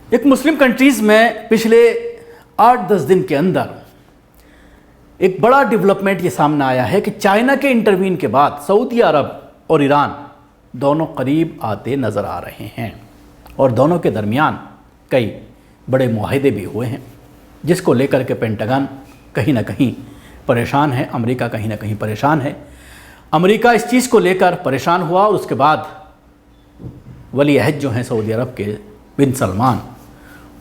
एक मुस्लिम कंट्रीज़ में पिछले 8-10 दिन के अंदर एक बड़ा डेवलपमेंट ये सामने आया है कि चाइना के इंटरवीन के बाद सऊदी अरब और ईरान दोनों करीब आते नज़र आ रहे हैं और दोनों के दरमियान कई बड़े मुआहदे भी हुए हैं, जिसको लेकर के पेंटागन कहीं ना कहीं परेशान है, अमेरिका कहीं ना कहीं परेशान है। अमेरिका इस चीज़ को लेकर परेशान हुआ और उसके बाद वली अहद जो हैं सऊदी अरब के बिन सलमान,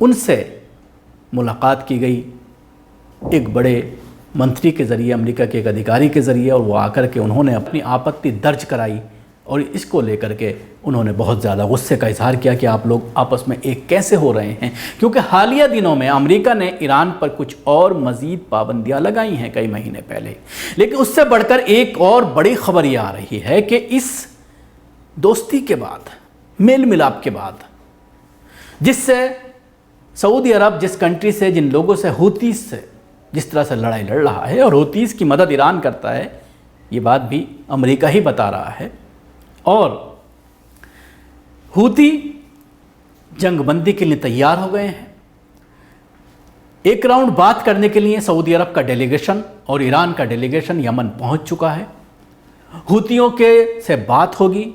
उनसे मुलाकात की गई एक बड़े मंत्री के ज़रिए, अमेरिका के एक अधिकारी के ज़रिए, और वो आकर के उन्होंने अपनी आपत्ति दर्ज कराई और इसको लेकर के उन्होंने बहुत ज़्यादा गुस्से का इजहार किया कि आप लोग आपस में एक कैसे हो रहे हैं, क्योंकि हालिया दिनों में अमेरिका ने ईरान पर कुछ और मज़ीद पाबंदियां लगाई हैं कई महीने पहले। लेकिन उससे बढ़कर एक और बड़ी खबर ये आ रही है कि इस दोस्ती के बाद, मेल मिलाप के बाद, जिससे सऊदी अरब जिस कंट्री से, जिन लोगों से, हूतीस से जिस तरह से लड़ाई लड़ रहा है और हूतीस की मदद ईरान करता है, ये बात भी अमेरिका ही बता रहा है। और हूती जंगबंदी के लिए तैयार हो गए हैं। एक राउंड बात करने के लिए सऊदी अरब का डेलीगेशन और ईरान का डेलीगेशन यमन पहुंच चुका है। हूतियों के से बात होगी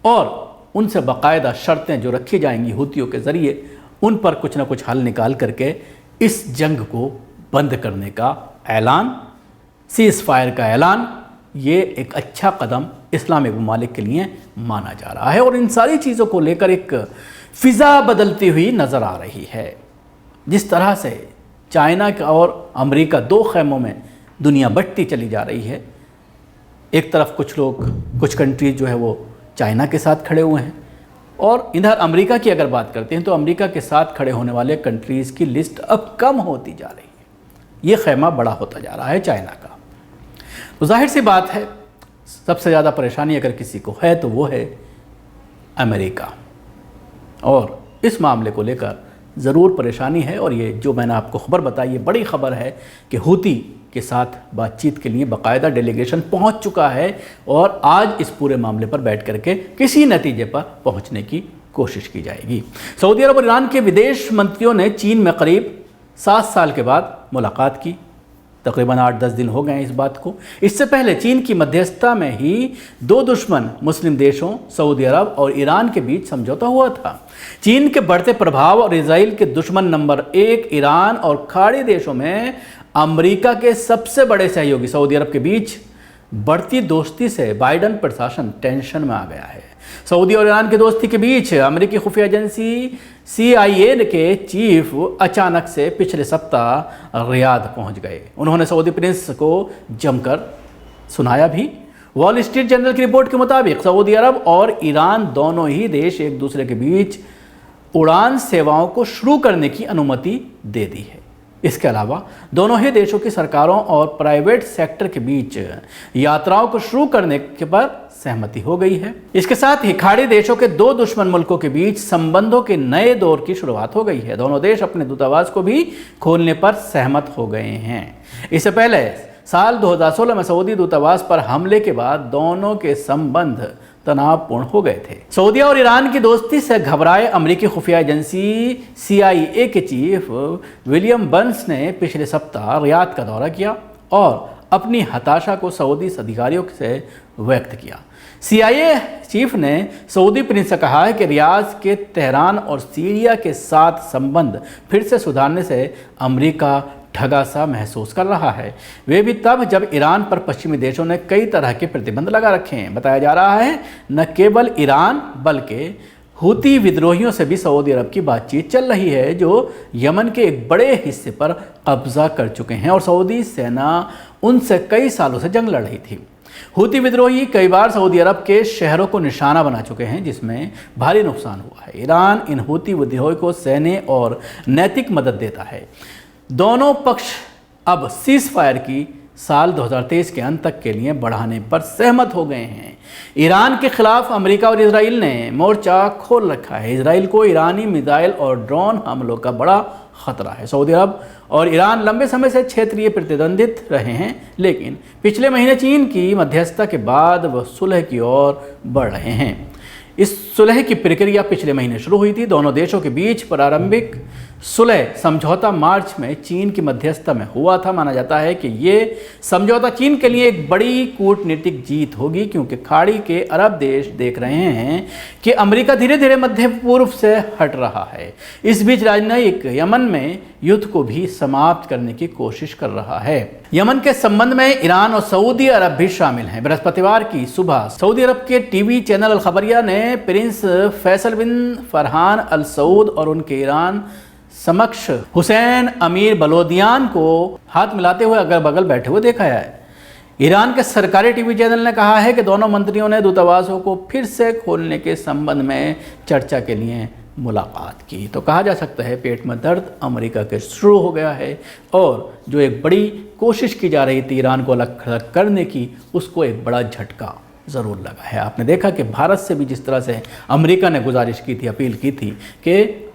और उनसे बाकायदा शर्तें जो रखी जाएंगी हूतियों के ज़रिए, उन पर कुछ ना कुछ हल निकाल करके इस जंग को बंद करने का ऐलान, सीज़ फायर का ऐलान, ये एक अच्छा कदम इस्लामिक ममालिक के लिए माना जा रहा है। और इन सारी चीज़ों को लेकर एक फ़िज़ा बदलती हुई नज़र आ रही है। जिस तरह से चाइना और अमेरिका दो खैमों में दुनिया बंटती चली जा रही है, एक तरफ कुछ लोग, कुछ कंट्रीज जो है वो चाइना के साथ खड़े हुए हैं, और इधर अमेरिका की अगर बात करते हैं तो अमेरिका के साथ खड़े होने वाले कंट्रीज़ की लिस्ट अब कम होती जा रही है। ये खैमा बड़ा होता जा रहा है चाइना का। तो जाहिर सी बात है, सबसे ज़्यादा परेशानी अगर किसी को है तो वो है अमेरिका, और इस मामले को लेकर ज़रूर परेशानी है। और ये जो मैंने आपको खबर बताई, ये बड़ी खबर है कि हूती के साथ बातचीत के लिए बाकायदा डेलीगेशन पहुंच चुका है और आज इस पूरे मामले पर बैठ करके किसी नतीजे पर पहुंचने की कोशिश की जाएगी। सऊदी अरब और ईरान के विदेश मंत्रियों ने चीन में करीब 7 साल के बाद मुलाकात की। तकरीबन 8-10 दिन हो गए हैं इस बात को। इससे पहले चीन की मध्यस्थता में ही दो दुश्मन मुस्लिम देशों सऊदी अरब और ईरान के बीच समझौता हुआ था। चीन के बढ़ते प्रभाव और इजराइल के दुश्मन नंबर 1 ईरान और खाड़ी देशों में अमेरिका के सबसे बड़े सहयोगी सऊदी अरब के बीच बढ़ती दोस्ती से बाइडन प्रशासन टेंशन में आ गया है। सऊदी और ईरान की दोस्ती के बीच अमेरिकी खुफिया एजेंसी CIA के चीफ अचानक से पिछले सप्ताह रियाद पहुंच गए। उन्होंने सऊदी प्रिंस को जमकर सुनाया भी। वॉल स्ट्रीट जर्नल की रिपोर्ट के मुताबिक सऊदी अरब और ईरान दोनों ही देश एक दूसरे के बीच उड़ान सेवाओं को शुरू करने की अनुमति दे दी है। इसके अलावा दोनों ही देशों की सरकारों और प्राइवेट सेक्टर के बीच यात्राओं को शुरू करने के पर सहमति हो गई है। इसके साथ ही खाड़ी देशों के दो दुश्मन मुल्कों के बीच संबंधों के नए दौर की शुरुआत हो गई है। दोनों देश अपने दूतावास को भी खोलने पर सहमत हो गए हैं। इससे पहले साल 2016 में सऊदी दूतावास पर हमले के बाद दोनों के संबंध तनावपूर्ण हो गए थे। सऊदी और ईरान की दोस्ती से घबराए अमेरिकी खुफिया एजेंसी CIA के चीफ विलियम बर्न्स ने पिछले सप्ताह रियाद का दौरा किया और अपनी हताशा को सऊदी अधिकारियों से व्यक्त किया। CIA चीफ ने सऊदी प्रिंस से कहा है कि रियाद के तेहरान और सीरिया के साथ संबंध फिर से सुधारने से अमेरिका ठगा सा महसूस कर रहा है। वे भी तब जब ईरान पर पश्चिमी देशों ने कई तरह के प्रतिबंध लगा रखे हैं। बताया जा रहा है न केवल ईरान बल्कि हूती विद्रोहियों से भी सऊदी अरब की बातचीत चल रही है, जो यमन के एक बड़े हिस्से पर कब्जा कर चुके हैं और सऊदी सेना उनसे कई सालों से जंग लड़ रही थी। हूती विद्रोही कई बार सऊदी अरब के शहरों को निशाना बना चुके हैं, जिसमें भारी नुकसान हुआ है। ईरान इन हूती विद्रोही को सैन्य और नैतिक मदद देता है। दोनों पक्ष अब सीज़ फायर की साल 2023 के अंत तक के लिए बढ़ाने पर सहमत हो गए हैं। ईरान के खिलाफ अमेरिका और इजराइल ने मोर्चा खोल रखा है। इजराइल को ईरानी मिसाइल और ड्रोन हमलों का बड़ा खतरा है। सऊदी अरब और ईरान लंबे समय से क्षेत्रीय प्रतिद्वंदित रहे हैं, लेकिन पिछले महीने चीन की मध्यस्थता के बाद वह सुलह की ओर बढ़ रहे हैं। इस सुलह की प्रक्रिया पिछले महीने शुरू हुई थी। दोनों देशों के बीच प्रारंभिक सुलह समझौता मार्च में चीन की मध्यस्थता में हुआ था। माना जाता है कि ये समझौता चीन के लिए एक बड़ी कूटनीतिक जीत होगी, क्योंकि खाड़ी के अरब देश देख रहे हैं कि अमेरिका धीरे धीरे मध्य पूर्व से हट रहा है। इस बीच राजनयिक यमन में युद्ध को भी समाप्त करने की कोशिश कर रहा है। यमन के संबंध में ईरान और सऊदी अरब भी शामिल हैं। बृहस्पतिवार की सुबह सऊदी अरब के टीवी चैनल अल खबरिया ने प्रिंस फैसल बिन फरहान अल सऊद और उनके ईरान समक्ष हुसैन अमीर बलोदियान को हाथ मिलाते हुए अगल बगल बैठे हुए देखा है। ईरान के सरकारी टीवी चैनल ने कहा है कि दोनों मंत्रियों ने दूतावासों को फिर से खोलने के संबंध में चर्चा के लिए मुलाकात की। तो कहा जा सकता है पेट में दर्द अमेरिका के शुरू हो गया है, और जो एक बड़ी कोशिश की जा रही थी ईरान को अलग थलग करने की, उसको एक बड़ा झटका ज़रूर लगा है। आपने देखा कि भारत से भी जिस तरह से अमेरिका ने गुजारिश की थी, अपील की थी कि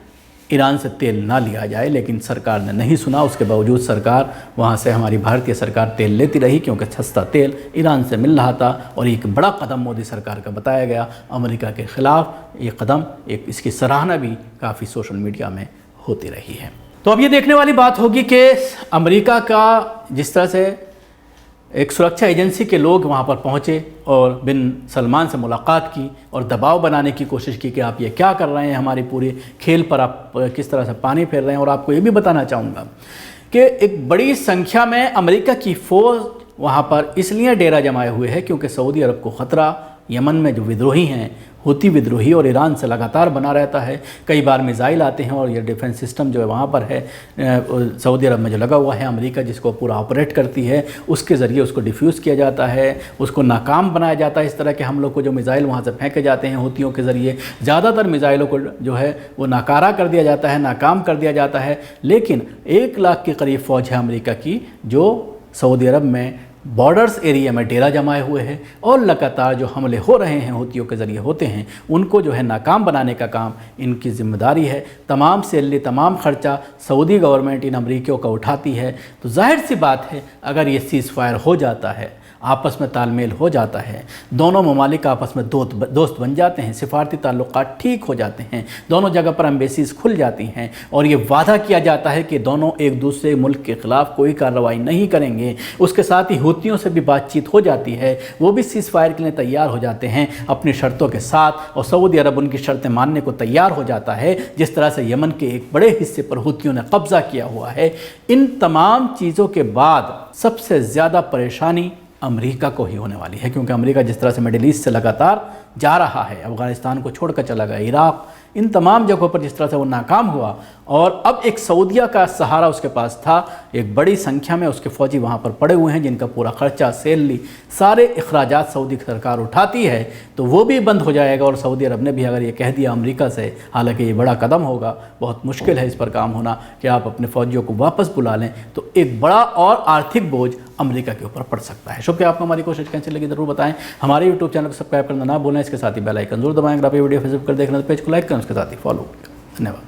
ईरान से तेल ना लिया जाए, लेकिन सरकार ने नहीं सुना। उसके बावजूद सरकार वहाँ से, हमारी भारतीय सरकार तेल लेती रही, क्योंकि सस्ता तेल ईरान से मिल रहा था। और एक बड़ा कदम मोदी सरकार का बताया गया अमेरिका के ख़िलाफ़। ये कदम, एक इसकी सराहना भी काफ़ी सोशल मीडिया में होती रही है। तो अब ये देखने वाली बात होगी कि अमेरिका का जिस तरह से एक सुरक्षा एजेंसी के लोग वहाँ पर पहुँचे और बिन सलमान से मुलाकात की और दबाव बनाने की कोशिश की कि आप ये क्या कर रहे हैं, हमारी पूरी खेल पर आप किस तरह से पानी फेर रहे हैं। और आपको ये भी बताना चाहूँगा कि एक बड़ी संख्या में अमेरिका की फ़ौज वहाँ पर इसलिए डेरा जमाए हुए है क्योंकि सऊदी अरब को ख़तरा यमन में जो विद्रोही हैं, हुती विद्रोही, और ईरान से लगातार बना रहता है। कई बार मिसाइल आते हैं और ये डिफेंस सिस्टम जो है वहाँ पर है सऊदी अरब में जो लगा हुआ है, अमेरिका जिसको पूरा ऑपरेट करती है, उसके ज़रिए उसको डिफ्यूज़ किया जाता है, उसको नाकाम बनाया जाता है। इस तरह के हमलों को जो मिसाइल वहाँ से फेंके जाते हैं हुतियों के ज़रिए, ज़्यादातर मिसाइलों को जो है वो नाकारा कर दिया जाता है, नाकाम कर दिया जाता है। लेकिन 1 लाख के करीब फ़ौज है अमेरिका की जो सऊदी अरब में बॉर्डर्स एरिया में डेरा जमाए हुए हैं, और लगातार जो हमले हो रहे हैं हुतियों के ज़रिए होते हैं, उनको जो है नाकाम बनाने का काम इनकी जिम्मेदारी है। तमाम सैलरी, तमाम खर्चा सऊदी गवर्नमेंट इन अमरीकियों का उठाती है। तो जाहिर सी बात है अगर ये सीज़ फायर हो जाता है, आपस में तालमेल हो जाता है, दोनों ममालिक आपस में दोस्त बन जाते हैं, सिफारती ताल्लुकात ठीक हो जाते हैं, दोनों जगह पर एम्बेसीज़ खुल जाती हैं, और ये वादा किया जाता है कि दोनों एक दूसरे मुल्क के ख़िलाफ़ कोई कार्रवाई नहीं करेंगे। उसके साथ ही हुतियों से भी बातचीत हो जाती है, वो भी सीज़ फायर के लिए तैयार हो जाते हैं अपनी शर्तों के साथ, और सऊदी अरब उनकी शर्तें मानने को तैयार हो जाता है। जिस तरह से यमन के एक बड़े हिस्से पर हुतियों ने कब्ज़ा किया हुआ है। इन तमाम चीज़ों के बाद सबसे ज़्यादा परेशानी अमेरिका को ही होने वाली है, क्योंकि अमेरिका जिस तरह से मिडिल ईस्ट से लगातार जा रहा है, अफ़गानिस्तान को छोड़कर चला गया, इराक़, इन तमाम जगहों पर जिस तरह से वो नाकाम हुआ, और अब एक सऊदिया का सहारा उसके पास था। एक बड़ी संख्या में उसके फ़ौजी वहाँ पर पड़े हुए हैं जिनका पूरा खर्चा, सैलरी, सारे अखराजात सऊदी सरकार उठाती है। तो वो भी बंद हो जाएगा। और सऊदी अरब ने भी अगर ये कह दिया अमेरिका से, हालांकि ये बड़ा कदम होगा, बहुत मुश्किल है इस पर काम होना कि आप अपने फ़ौजियों को वापस बुला लें, तो एक बड़ा और आर्थिक बोझ अमेरिका के ऊपर पड़ सकता है। शुक्रिया, आपको हमारी कोशिश कैसे लगी ज़रूर बताएं। हमारे यूट्यूब चैनल को सब्सक्राइब करना ना भूलें, इसके साथ ही बेल आइकन जरूर दबाएं। अगर आप ये वीडियो फेसबुक पर देखना तो पेज को लाइक करें, उसके साथ ही फॉलो करें। धन्यवाद।